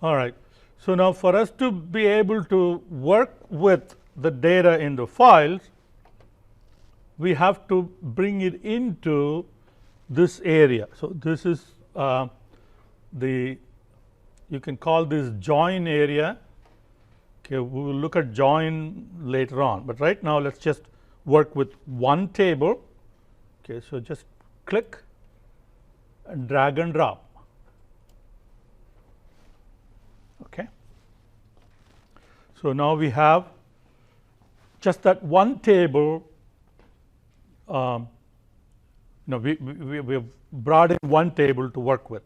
All right. So, now for us to be able to work with the data in the files, we have to bring it into this area. So, this is the you can call this join area. Okay, we will look at join later on, but right now let us just work with one table. Okay, so just click and drag and drop. Okay. So, now we have just that one table. We have brought in one table to work with.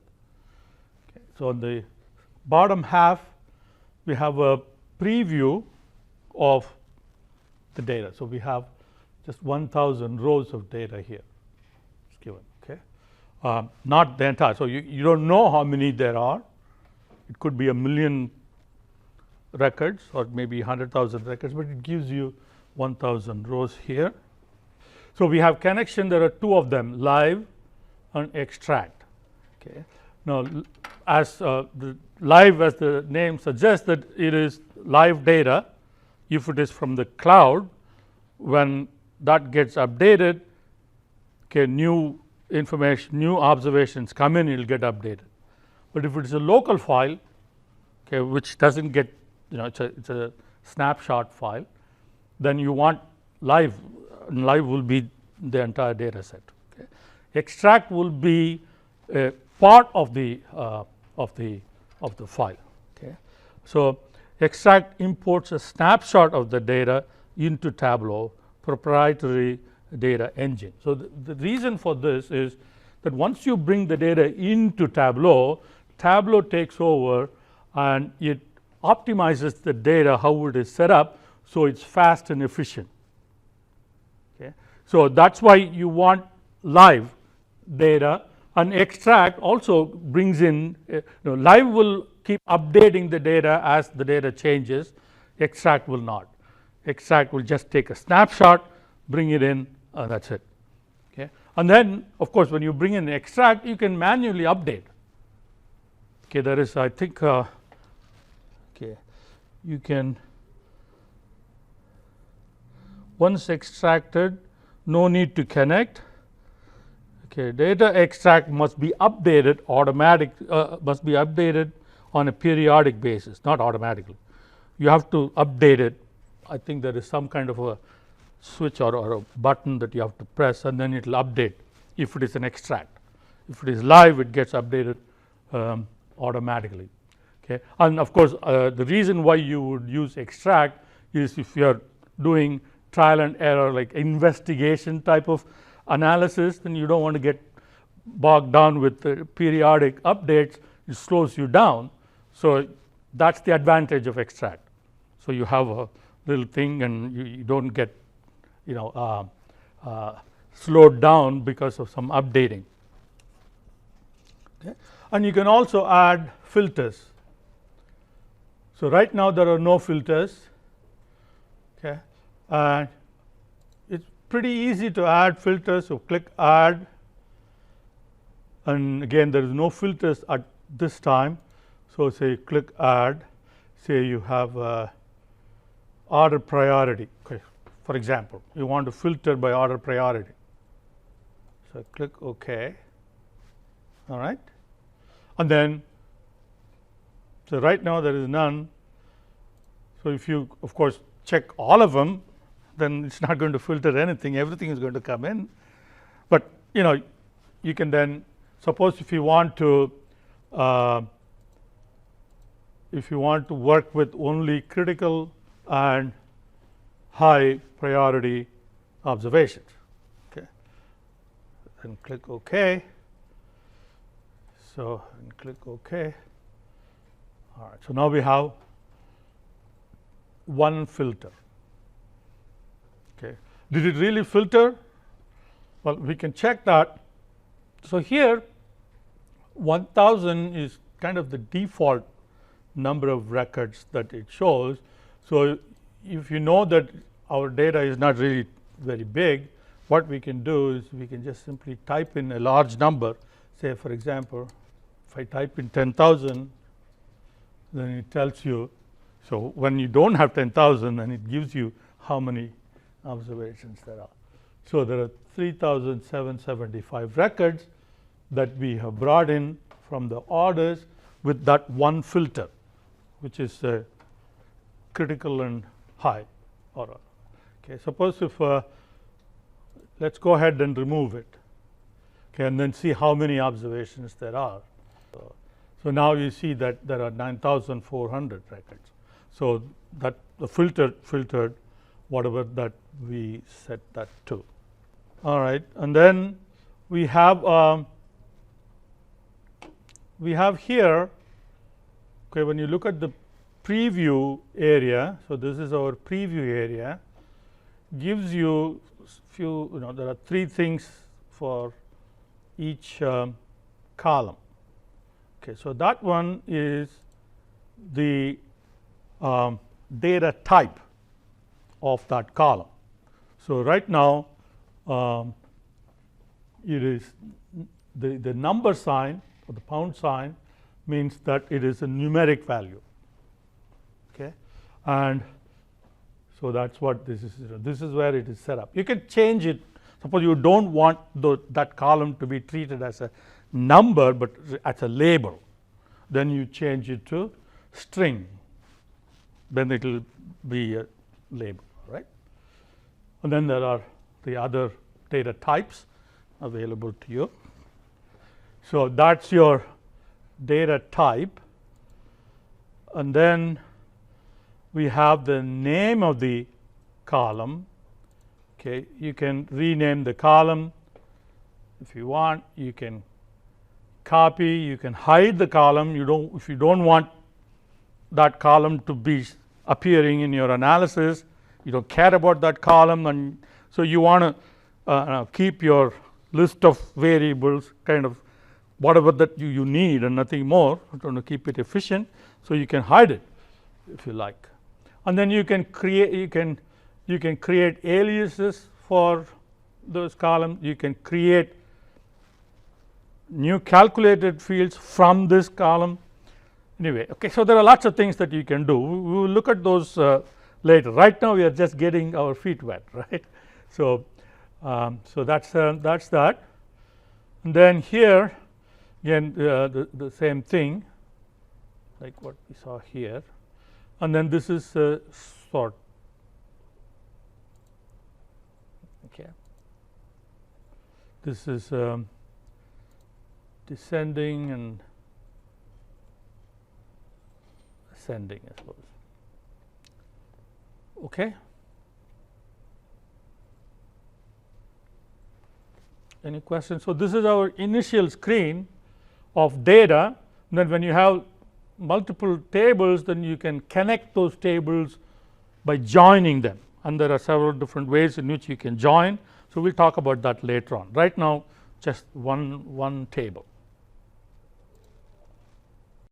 Okay. So, on the bottom half we have a preview of the data. So, we have just 1000 rows of data here it's given. Okay. Not the entire. So, you don't know how many there are. It could be a million records or maybe 100,000 records, but it gives you 1000 rows here. So, we have connection. There are two of them, live and extract. Okay. Now, as the live, as the name suggests, that it is live data. If it is from the cloud, when that gets updated, okay, new information, new observations come in, it will get updated. But if it is a local file, okay, which doesn't get, it's a snapshot file, then you want live. Live will be the entire data set. Okay. Extract will be a part of the file. Okay. So, extract imports a snapshot of the data into Tableau proprietary data engine. So, the reason for this is that once you bring the data into Tableau, Tableau takes over and it optimizes the data how it is set up, so it's fast and efficient. Okay. So, that's why you want live data, and extract also brings in live will keep updating the data as the data changes, extract will not. Extract will just take a snapshot, bring it in, that is it. Okay. And then of course, when you bring in extract, you can manually update. Okay, there is, I think, okay, you can, once extracted, no need to connect. Okay, data extract must be updated must be updated on a periodic basis, not automatically. You have to update it. I think there is some kind of a switch or a button that you have to press, and then it will update if it is an extract. If it is live, it gets updated automatically. Okay. And of course, the reason why you would use extract is if you are doing trial and error, like investigation type of analysis, then you don't want to get bogged down with periodic updates. It slows you down. So, that is the advantage of extract. So, you have a little thing and you don't get slowed down because of some updating. Okay. And you can also add filters. So, right now there are no filters. Okay. And it's pretty easy to add filters. So, click add, and again there is no filters at this time. So, say click add, say you have order priority. Okay. For example, you want to filter by order priority. So, click OK. All right. And then, so right now there is none. So, if you of course check all of them, then it is not going to filter anything, everything is going to come in. But you can then, suppose if you want to work with only critical and high priority observations, okay, and click OK. So, and click OK. All right. So, now we have one filter. Okay. Did it really filter? Well, we can check that. So, here 1000 is kind of the default number of records that it shows. So, if you know that our data is not really very big, what we can do is we can just simply type in a large number. Say for example, if I type in 10,000, then it tells you. So, when you don't have 10,000, then it gives you how many observations there are. So, there are 3,775 records that we have brought in from the orders with that one filter, which is critical and high order. Okay, suppose if let's go ahead and remove it, okay, and then see how many observations there are. So now you see that there are 9,400 records. So that the filtered whatever that we set that to. All right, and then we have here. Okay, when you look at the preview area, so this is our preview area, gives you few, there are 3 things for each column. Okay, so that one is the data type of that column. So right now it is the number sign or the pound sign means that it is a numeric value. Okay, and so that's what this is. This is where it is set up. You can change it. Suppose you don't want that column to be treated as a number, but as a label, then you change it to string. Then it will be a label, right? And then there are the other data types available to you. So that's your data type, and then we have the name of the column. Okay, you can rename the column if you want. You can copy, you can hide the column. If you don't want that column to be appearing in your analysis, you don't care about that column, and so you want to keep your list of variables kind of whatever that you need and nothing more. You want to keep it efficient, so you can hide it if you like. And then you can create aliases for those columns. You can create new calculated fields from this column. Anyway, okay, so there are lots of things that you can do. We will look at those later. Right now we are just getting our feet wet, right? So so that's that. And then here again the same thing like what we saw here, and then this is sort. Okay, this is descending and ascending, I suppose. Okay. Any questions? So this is our initial screen of data. And then when you have multiple tables, then you can connect those tables by joining them, and there are several different ways in which you can join. So we'll talk about that later on. Right now, just one table.